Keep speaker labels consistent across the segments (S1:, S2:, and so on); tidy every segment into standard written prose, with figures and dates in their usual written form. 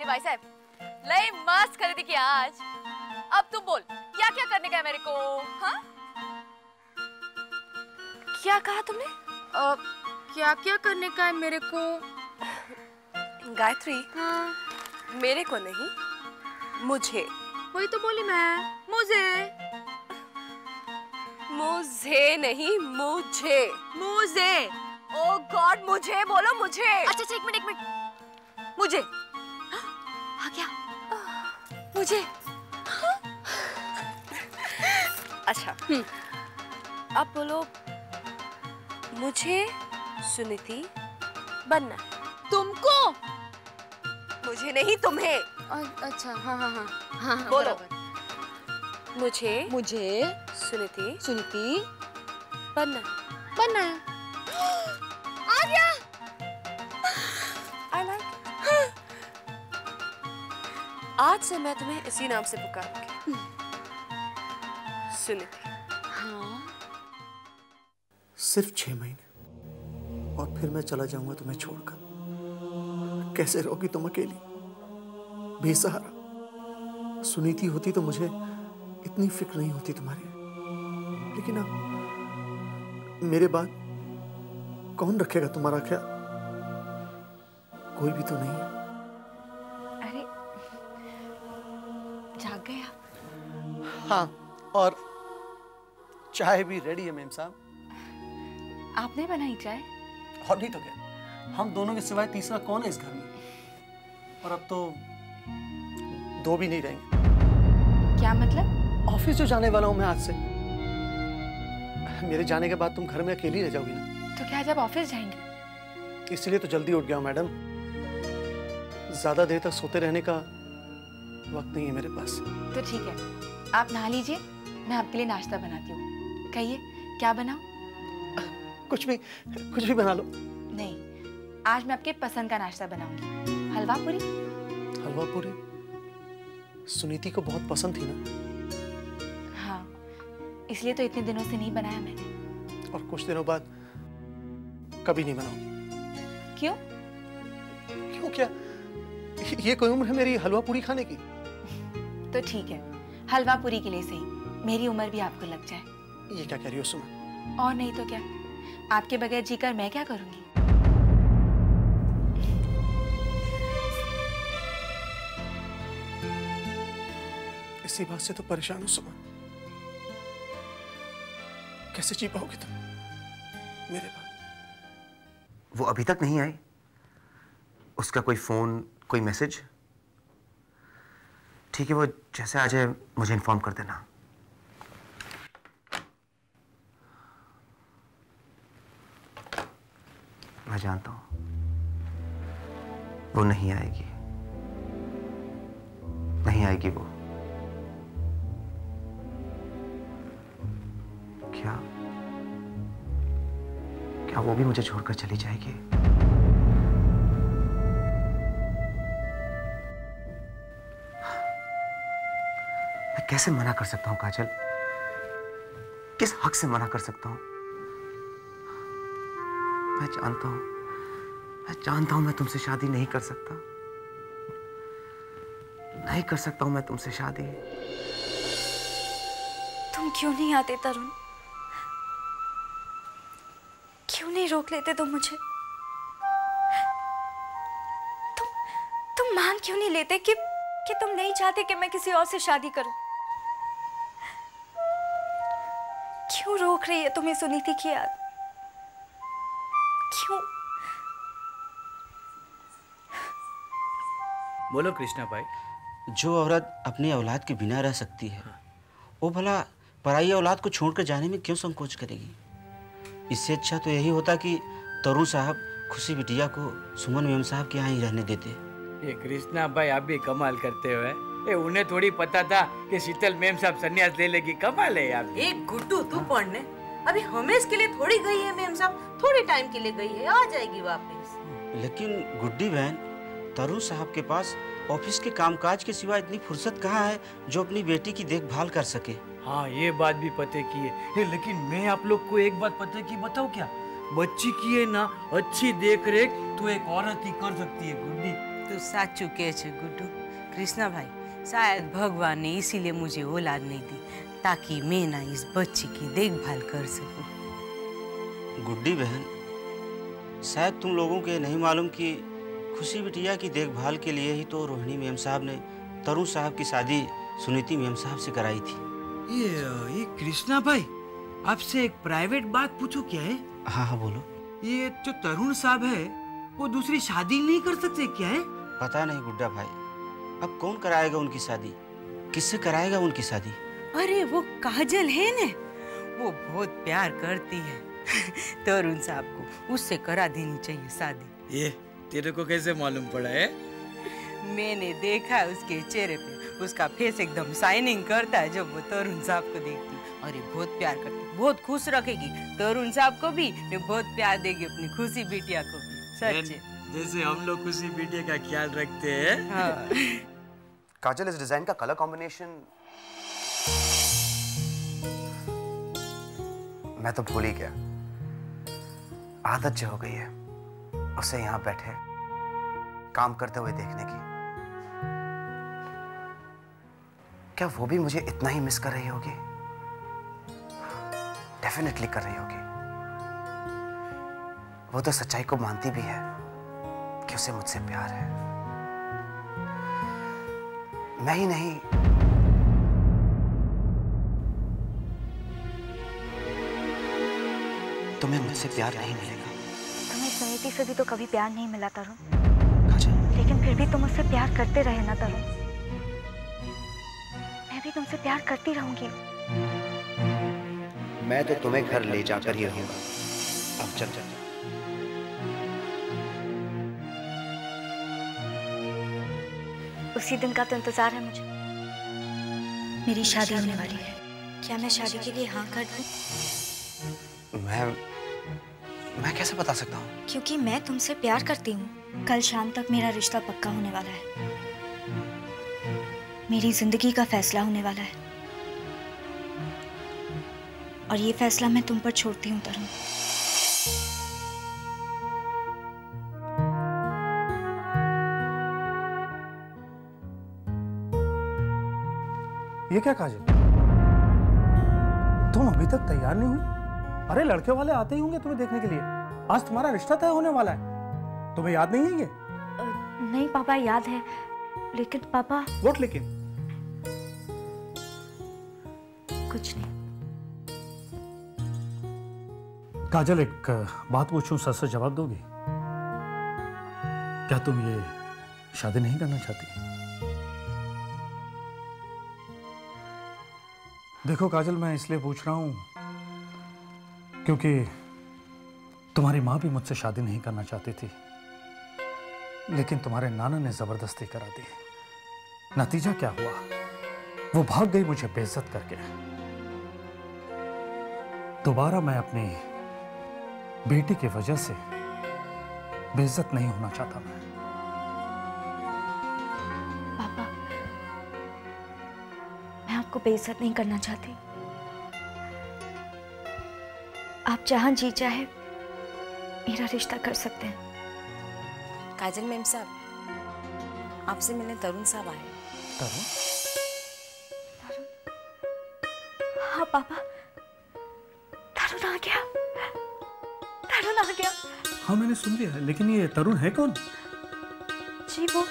S1: भाई साहब, लई मस्त खरीदी की आज। अब तू बोल, क्या क्या करने का है मेरे को? हाँ, क्या कहा तुमने? क्या क्या करने का है मेरे को?
S2: गायत्री,
S1: हाँ,
S2: मेरे को नहीं, मुझे।
S1: वही तो बोली मैं, मुझे।
S2: मुझे नहीं, मुझे।
S1: मुझे।
S2: ओ गॉड, मुझे बोलो, मुझे।
S1: अच्छा, एक मिनट। मुझे आ गया। मुझे।
S2: अच्छा, अब बोलो, मुझे सुनीति बनना।
S1: तुमको?
S2: मुझे नहीं, तुम्हें।
S1: अच्छा, हाँ,
S2: बोलो। मुझे
S1: सुनीति
S2: बनना
S1: है। आ गया।
S2: I like it. आज से मैं तुम्हें इसी नाम से पुकारूंगी, सुनीति।
S1: हाँ।
S3: सिर्फ 6 महीने और फिर मैं चला जाऊंगा तुम्हें छोड़कर। कैसे रहोगी तुम अकेली, बेसहारा? सुनीति होती तो मुझे इतनी फिक्र नहीं होती तुम्हारी, लेकिन अब मेरे बाद कौन रखेगा तुम्हारा ख्याल? कोई भी तो नहीं है।
S1: अरे, जाग गया?
S3: हाँ, और चाय भी रेडी है मेम साहब।
S1: आपने बनाई चाय?
S3: और नहीं तो क्या, हम दोनों के सिवाय तीसरा कौन है इस घर में? और अब तो 2 भी नहीं रहेंगे।
S1: क्या मतलब?
S3: ऑफिस जो जाने वाला हूं मैं आज से। मेरे जाने के बाद तुम घर में अकेली रह जाओगी ना।
S1: तो क्या जब ऑफिस जाएंगे?
S3: इसलिए तो जल्दी उठ गया हूं मैडम। ज्यादा देर तक सोते रहने का वक्त नहीं है मेरे पास।
S1: तो ठीक है, आप नहा लीजिए, मैं आपके लिए नाश्ता बनाती हूँ। कहिए, क्या बनाऊं?
S3: कुछ भी बना लो।
S1: नहीं, आज मैं आपके पसंद का नाश्ता बनाऊंगी। हलवा पूरी।
S3: हलवा पूरी सुनीति को बहुत पसंद थी ना।
S1: हाँ, इसलिए तो इतने दिनों से नहीं बनाया मैंने।
S3: और कुछ दिनों बाद कभी नहीं बनाऊंगी।
S1: क्यों?
S3: क्यों क्या? ये कोई उम्र है मेरी हलवा पूरी खाने की?
S1: तो ठीक है, हलवा पूरी के लिए सही, मेरी उम्र भी आपको लग जाए।
S3: ये क्या कह रही हो सुमन?
S1: और नहीं तो क्या, आपके बगैर जीकर मैं क्या करूंगी?
S3: इसी बात से तो परेशान हूं सुमन। कैसे जी पाओगे तुम मेरे बाद?
S4: वो अभी तक नहीं आई? उसका कोई फोन, कोई मैसेज? ठीक है, वो जैसे आ जाए मुझे इन्फॉर्म कर देना। मैं जानता हूं वो नहीं आएगी, नहीं आएगी वो। क्या वो भी मुझे छोड़कर चली जाएगी? मैं कैसे मना कर सकता हूं काजल? किस हक से मना कर सकता हूं? मैं जानता हूं मैं तुमसे शादी नहीं कर सकता। नहीं कर सकता हूं मैं तुमसे शादी।
S5: तुम क्यों नहीं आते तरुण? क्यों नहीं रोक लेते तुम मुझे? तुम मान क्यों नहीं लेते कि तुम नहीं चाहते कि मैं किसी और से शादी करूं? क्यों रोक रही है तुम्हें सुनीति की याद? क्यों?
S6: बोलो कृष्णा भाई।
S7: जो औरत अपनी औलाद के बिना रह सकती है, वो भला पराई औलाद को छोड़कर जाने में क्यों संकोच करेगी? इससे अच्छा तो यही होता कि तरुण साहब खुशी बिटिया को सुमन मेम साहब के यहाँ ही रहने देते।
S6: ये कृष्णा भाई आप भी कमाल करते हो। ये उन्हें थोड़ी पता था कि शीतल मेम साहब संन्यास ले लेगी। कमाल है आप।
S8: एक गुड्डू तू पढ़ने, अभी हमें इसके लिए थोड़ी गई है मेम साहब, थोड़ी टाइम के लिए गई है, आ जाएगी वापस।
S7: लेकिन गुड्डी बहन, तरुण साहब के पास ऑफिस के कामकाज के सिवा इतनी फुर्सत कहाँ है जो अपनी बेटी की देखभाल कर सके।
S6: हाँ, ये बात भी पते की है। लेकिन मैं आप लोग को एक बात पते की बताऊं क्या? बच्ची की है ना अच्छी देख रेख तो एक औरत ही कर सकती है गुड्डी।
S8: तू साचू कहे छे गुड्डू। कृष्णा भाई, शायद भगवान ने इसीलिए मुझे औलाद नहीं दी ताकि मैं ना इस बच्ची की देखभाल कर सकूं।
S7: गुड्डी बहन, शायद तुम लोगों को ये नहीं मालूम कि खुशी बिटिया की देखभाल के लिए ही तो रोहिणी मेम साहब ने तरुण साहब की शादी सुनीति मेम साहब से कराई थी।
S6: ये कृष्णा भाई, आपसे एक प्राइवेट बात पूछो क्या है?
S7: हाँ हाँ बोलो।
S6: ये जो तरुण साहब है वो दूसरी शादी नहीं कर सकते क्या है?
S7: पता नहीं गुड्डा भाई, अब कौन कराएगा उनकी शादी, किससे कराएगा उनकी शादी?
S8: अरे वो काजल है ना, वो बहुत प्यार करती है तरुण साहब को उससे करा देनी चाहिए शादी।
S6: ये तेरे को कैसे मालूम पड़ा है?
S8: मैंने देखा उसके चेहरे पे, उसका फेस एकदम शाइनिंग करता है जब वो तरुण साहब को देखती है। अरे बहुत प्यार करती, बहुत खुश रखेगी तरुण साहब को भी, बहुत प्यार देगी अपनी खुशी बिटिया को भी। सच है,
S6: जैसे हम लोग खुशी बिटिया का ख्याल रखते हैं।
S8: हाँ।
S4: काजल, इस डिजाइन का कलर कॉम्बिनेशन मैं तो भूल ही गया। आदत जो हो गई है उसे यहाँ बैठे काम करते हुए देखने की। क्या वो भी मुझे इतना ही मिस कर रही होगी? डेफिनेटली कर रही होगी। वो तो सच्चाई को मानती भी है कि उसे मुझसे प्यार है। मैं ही नहीं, तुम्हें मुझसे प्यार नहीं मिलेगा।
S5: तुम्हें सुनीति से भी तो कभी प्यार नहीं मिला तरुण,
S4: काजल,
S5: लेकिन फिर भी तुम मुझसे प्यार करते रहे ना तरुण। मैं भी तुमसे प्यार करती रहूंगी।
S4: मैं तो तुम्हें घर ले जाकर ही रहूंगा। अब चल।
S5: उसी दिन का तो इंतजार है मुझे। मेरी शादी होने वाली है, क्या मैं शादी के लिए हाँ कर दूं?
S4: मैं कैसे बता सकता हूँ?
S5: क्योंकि मैं तुमसे प्यार करती हूँ। कल शाम तक मेरा रिश्ता पक्का होने वाला है, मेरी जिंदगी का फैसला होने वाला है, और ये फैसला मैं तुम पर छोड़ती हूँ तरुण।
S3: ये क्या काजल, तुम अभी तक तैयार नहीं हुई? अरे लड़के वाले आते ही होंगे तुम्हें देखने के लिए। आज तुम्हारा रिश्ता तय होने वाला है, तुम्हें याद नहीं है ये?
S5: नहीं पापा, याद है, लेकिन पापा।
S3: व्हाट लेकिन?
S5: कुछ नहीं।
S3: काजल, एक बात पूछूं, सच से जवाब दोगी? क्या तुम ये शादी नहीं करना चाहती? देखो काजल, मैं इसलिए पूछ रहा हूं क्योंकि तुम्हारी माँ भी मुझसे शादी नहीं करना चाहती थी, लेकिन तुम्हारे नाना ने जबरदस्ती करा दी। नतीजा क्या हुआ? वो भाग गई मुझे बेइज्जत करके। दोबारा मैं अपनी बेटी की वजह से बेइज्जत नहीं होना चाहता मैं।
S5: पापा, मैं आपको बेइज्जत नहीं करना चाहती। आप जहां जी चाहे मेरा रिश्ता कर सकते हैं।
S2: काजल मैम साहब, आपसे मिलने तरुण साहब आए।
S3: तरुण?
S5: हाँ पापा, तरुण आ गया, तरुण आ गया।
S3: हाँ मैंने सुन लिया, लेकिन ये तरुण है कौन?
S5: जी वो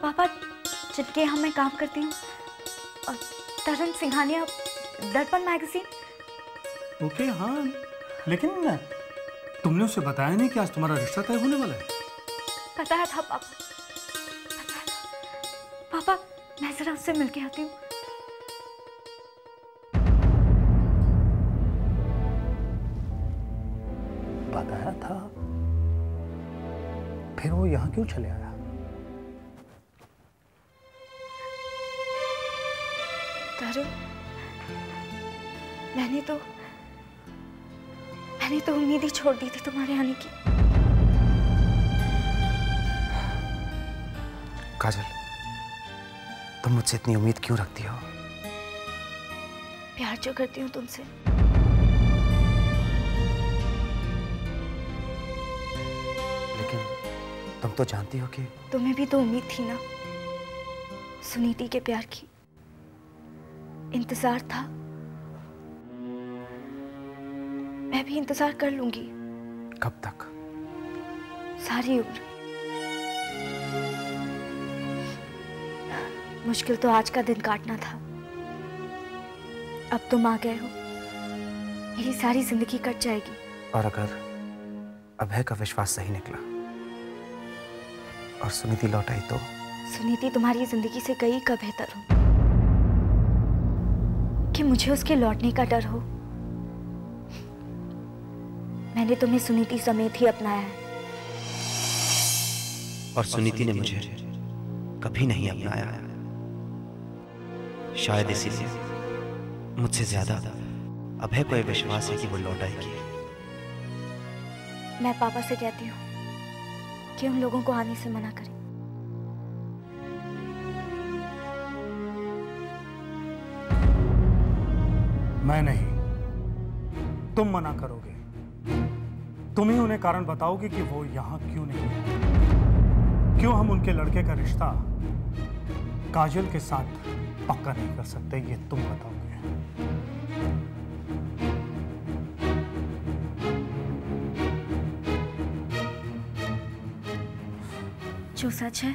S5: पापा जिनके यहाँ मैं काम करती हूँ, तरुण सिंघानिया, दर्पण मैगजीन।
S3: ओके हाँ, लेकिन तुमने उसे बताया नहीं कि आज तुम्हारा रिश्ता तय होने वाला है?
S5: बताया था पापा, बताया था। पापा, मैं जरा उससे मिलके आती हूँ।
S3: बताया था? फिर वो यहाँ क्यों चले आया?
S5: तरुण, मैंने तो उम्मीद ही छोड़ दी थी तुम्हारे आने की।
S4: काजल, तुम मुझसे इतनी उम्मीद क्यों रखती हो?
S5: प्यार जो करती हूँ तुमसे।
S4: लेकिन तुम तो जानती हो कि
S5: तुम्हें भी तो उम्मीद थी ना सुनीति के प्यार की, इंतजार था। मैं भी इंतजार कर लूंगी।
S4: कब तक?
S5: सारी उम्र। मुश्किल तो आज का दिन काटना था। अब तुम आ गए हो, मेरी सारी जिंदगी कट जाएगी।
S4: और अगर अभय का विश्वास सही निकला और सुनीति लौट आई तो?
S5: सुनीति तुम्हारी जिंदगी से गई का बेहतर हो कि मुझे उसके लौटने का डर हो। मैंने तुम्हें सुनीति समेत ही अपनाया है।
S7: और सुनीति ने मुझे कभी नहीं अपनाया। शायद इसीलिए मुझसे ज्यादा अभय को यह विश्वास है कि वो लौट आएगी।
S5: मैं पापा से कहती हूँ कि उन लोगों को आने से मना करें।
S3: मैं नहीं, तुम मना करोगे। तुम ही उन्हें कारण बताओगे कि वो यहां क्यों नहीं है। क्यों हम उनके लड़के का रिश्ता काजल के साथ पक्का नहीं कर सकते, ये तुम बताओगे।
S5: जो सच है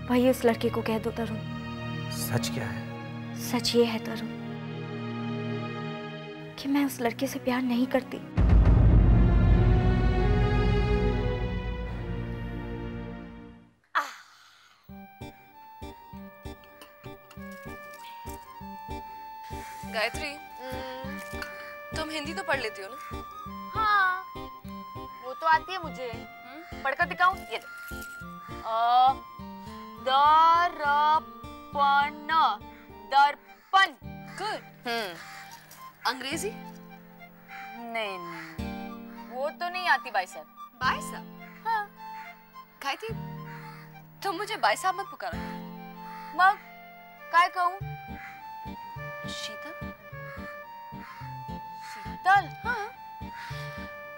S5: वही उस लड़के को कह दो तरुण।
S4: सच क्या है?
S5: सच ये है तरुण कि मैं उस लड़के से प्यार नहीं करती।
S1: गायत्री, तुम हिंदी तो पढ़ लेती हो ना? हाँ, वो तो आती है मुझे। पढ़कर दिखाऊं? ये दर्पण, दर्पण। गुड। अंग्रेजी? नहीं, वो तो नहीं आती भाई साहब। भाई साहब? हाँ। गायत्री, तुम मुझे भाई साहब मत पुकारो। मग काय कहूं? शीतल? शीतल? हाँ।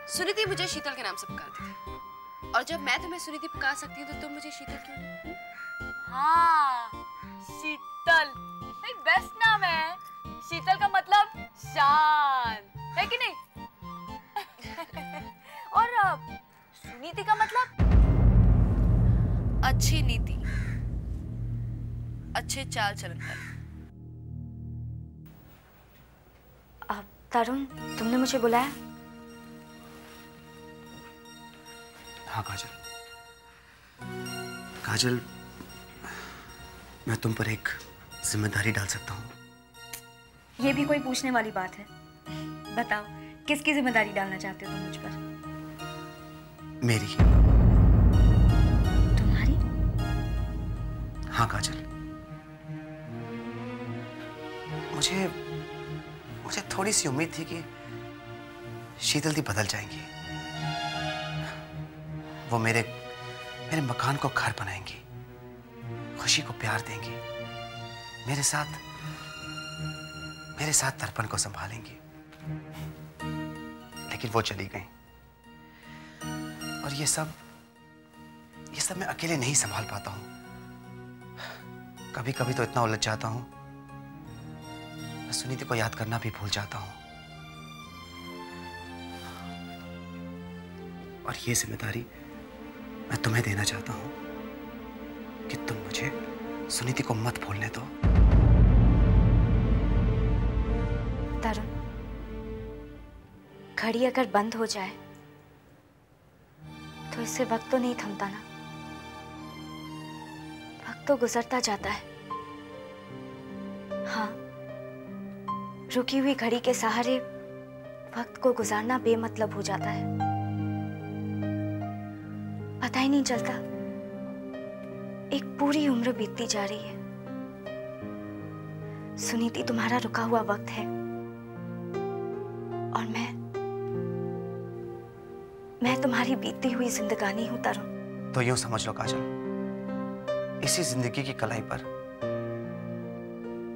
S1: सुनीति मुझे शीतल के नाम से पुकारती थी, और जब मैं तुम्हें सुनीति पुकार सकती हूँ तो तुम मुझे शीतल क्यों नहीं? हाँ, शीतल एक बेस्ट नाम है। शीतल का मतलब शांत, है कि नहीं? और सुनीति का मतलब अच्छी नीति, अच्छे चाल चलन वाली।
S5: तरुण, तुमने मुझे बुलाया?
S4: हाँ काजल, काजल, मैं तुम पर एक जिम्मेदारी डाल सकता हूँ।
S5: ये भी कोई पूछने वाली बात है? बताओ, किसकी जिम्मेदारी डालना चाहते हो तुम मुझ पर?
S4: मेरी।
S5: तुम्हारी?
S4: हाँ काजल, मुझे थोड़ी सी उम्मीद थी कि शीतल दी बदल जाएंगी। वो मेरे मकान को घर बनाएंगी, खुशी को प्यार देंगी, मेरे साथ दर्पण को संभालेंगी। लेकिन वो चली गई, और ये सब मैं अकेले नहीं संभाल पाता हूं। कभी कभी तो इतना उलझ जाता हूं, मैं सुनीति को याद करना भी भूल जाता हूं। और ये जिम्मेदारी मैं तुम्हें देना चाहता हूं कि तुम मुझे सुनीति को मत भूलने दो।
S5: तरुण, घड़ी अगर बंद हो जाए तो इससे वक्त तो नहीं थमता ना। वक्त तो गुजरता जाता है। हाँ, रुकी हुई घड़ी के सहारे वक्त को गुजारना बेमतलब हो जाता है। पता ही नहीं चलता, एक पूरी उम्र बीतती जा रही है। सुनीति तुम्हारा रुका हुआ वक्त है, और मैं तुम्हारी बीतती हुई जिंदगानी हूं तरुण।
S4: तो यूं समझ लो काजल, इसी जिंदगी की कलाई पर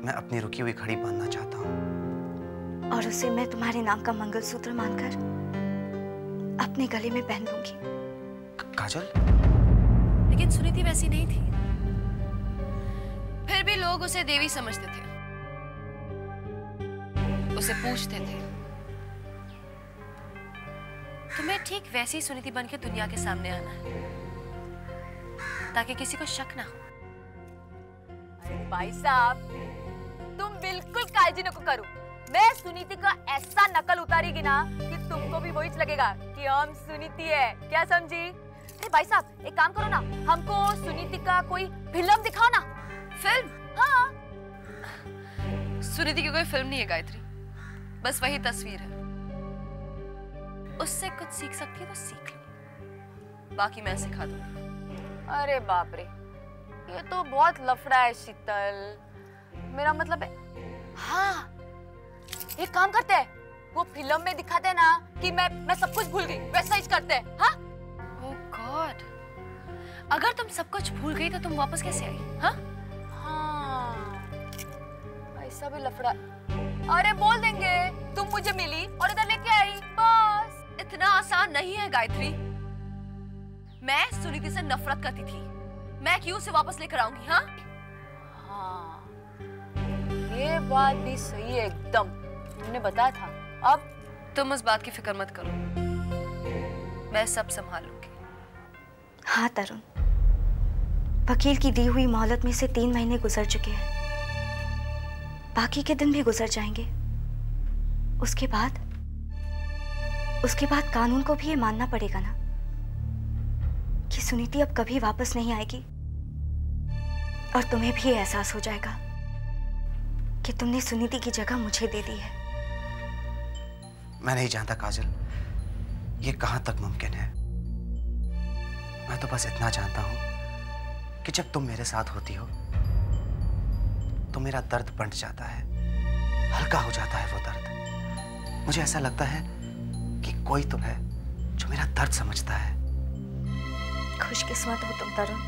S4: मैं अपनी रुकी हुई घड़ी बांधना चाहता हूं,
S5: और उसे मैं तुम्हारे नाम का मंगलसूत्र मानकर अपने गले में पहन लूंगी।
S4: काजल,
S1: लेकिन सुनीति वैसी नहीं थी। फिर भी लोग उसे देवी समझते थे, उसे पूछते थे। तुम्हें ठीक वैसी सुनीति बनके दुनिया के सामने आना है, ताकि किसी को शक ना हो।
S9: अरे भाई साहब, तुम बिल्कुल काळजी नको करू। मैं सुनीति का ऐसा नकल उतारेगी ना कि तुमको भी वही लगेगा कि हम सुनीति है, क्या समझी? अरे भाई साहब, एक काम करो ना, हमको सुनीति का कोई फिल्म दिखाओ ना।
S1: फिल्म?
S9: हाँ।
S1: सुनीति की कोई फिल्म नहीं है गायत्री, बस वही तस्वीर है। उससे कुछ सीख सकती है तो सीख लो, बाकी मैं सिखा दूंगी।
S9: अरे बाप रे, ये तो बहुत लफड़ा है शीतल। मेरा मतलब है, हाँ, एक काम करते हैं, वो फिल्म में दिखाते हैं ना कि मैं सब कुछ भूल गई, वैसा ही करते हैं। हाँ?
S1: ओह गॉड, अगर तुम सब कुछ भूल गई तो तुम वापस कैसे आई? हाँ?
S9: हाँ, ऐसा भी लफड़ा। अरे बोल देंगे तुम मुझे मिली और इधर लेके आई, बस।
S1: इतना आसान नहीं है गायत्री। मैं सुनीति से नफरत करती थी, मैं क्यों उसे वापस लेकर आऊंगी? हाँ?
S9: हाँ, ये बात भी सही है एकदम, तुमने बताया था। अब
S1: तुम उस बात की फिक्र मत करो, मैं सब संभाल लूंगी।
S5: हाँ तरुण, वकील की दी हुई मोहलत में से 3 महीने गुजर चुके हैं, बाकी के दिन भी गुजर जाएंगे। उसके बाद कानून को भी ये मानना पड़ेगा ना कि सुनीति अब कभी वापस नहीं आएगी, और तुम्हें भी एहसास हो जाएगा कि तुमने सुनीति की जगह मुझे दे दी है।
S4: मैं नहीं जानता काजल, ये कहां तक मुमकिन है। मैं तो बस इतना जानता हूं कि जब तुम मेरे साथ होती हो तो मेरा दर्द बंट जाता है, हल्का हो जाता है वो दर्द। मुझे ऐसा लगता है कि कोई तो है जो मेरा दर्द समझता है।
S5: खुशकिस्मत हो तुम तरुण,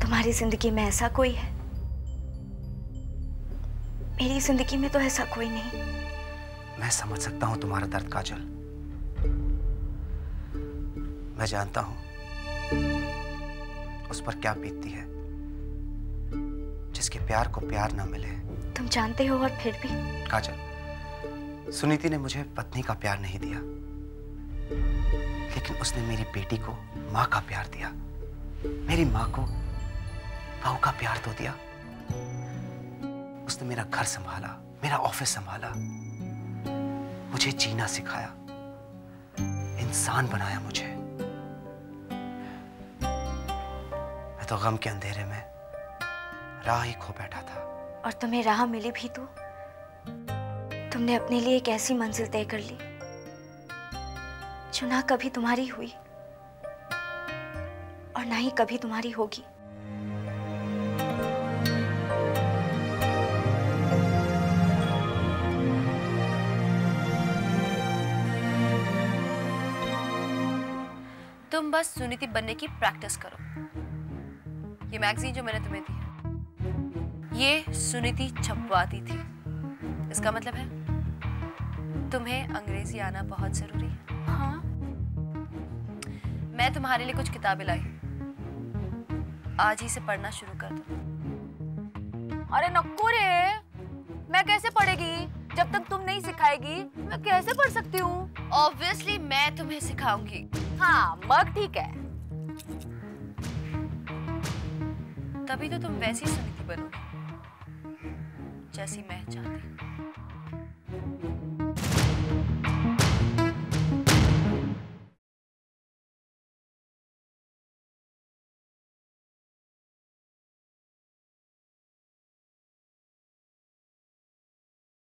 S5: तुम्हारी जिंदगी में ऐसा कोई है। मेरी जिंदगी में तो ऐसा कोई नहीं।
S4: मैं समझ सकता हूं तुम्हारा दर्द काजल। मैं जानता हूं उस पर क्या बीतती है जिसके प्यार को प्यार ना मिले।
S5: तुम जानते हो और फिर भी?
S4: काजल, सुनीति ने मुझे पत्नी का प्यार नहीं दिया, लेकिन उसने मेरी बेटी को माँ का प्यार दिया। मेरी माँ को बहू का प्यार तो दिया। उसने मेरा घर संभाला, मेरा ऑफिस संभाला, मुझे जीना सिखाया, इंसान बनाया मुझे। मैं तो गम के अंधेरे में राह ही खो बैठा था।
S5: और तुम्हें राह मिली भी तो तुमने अपने लिए एक ऐसी मंजिल तय कर ली जो ना कभी तुम्हारी हुई और ना ही कभी तुम्हारी होगी।
S1: तुम बस सुनीति बनने की प्रैक्टिस करो। ये मैगजीन जो मैंने तुम्हें दी है, ये सुनीति छपवाती थी। इसका मतलब है तुम्हें अंग्रेजी आना बहुत जरूरी है।
S9: हाँ?
S1: मैं तुम्हारे लिए कुछ किताबें लाई, आज ही से पढ़ना शुरू कर दो।
S9: अरे नको रे, मैं कैसे पढ़ेगी? जब तक तुम नहीं सिखाएगी मैं कैसे पढ़ सकती हूँ?
S1: ऑब्वियसली मैं तुम्हें सिखाऊंगी।
S9: हाँ, मग ठीक है।
S1: तभी तो तुम वैसी सुनीति बनोगी जैसी मैं चाहती हूँ।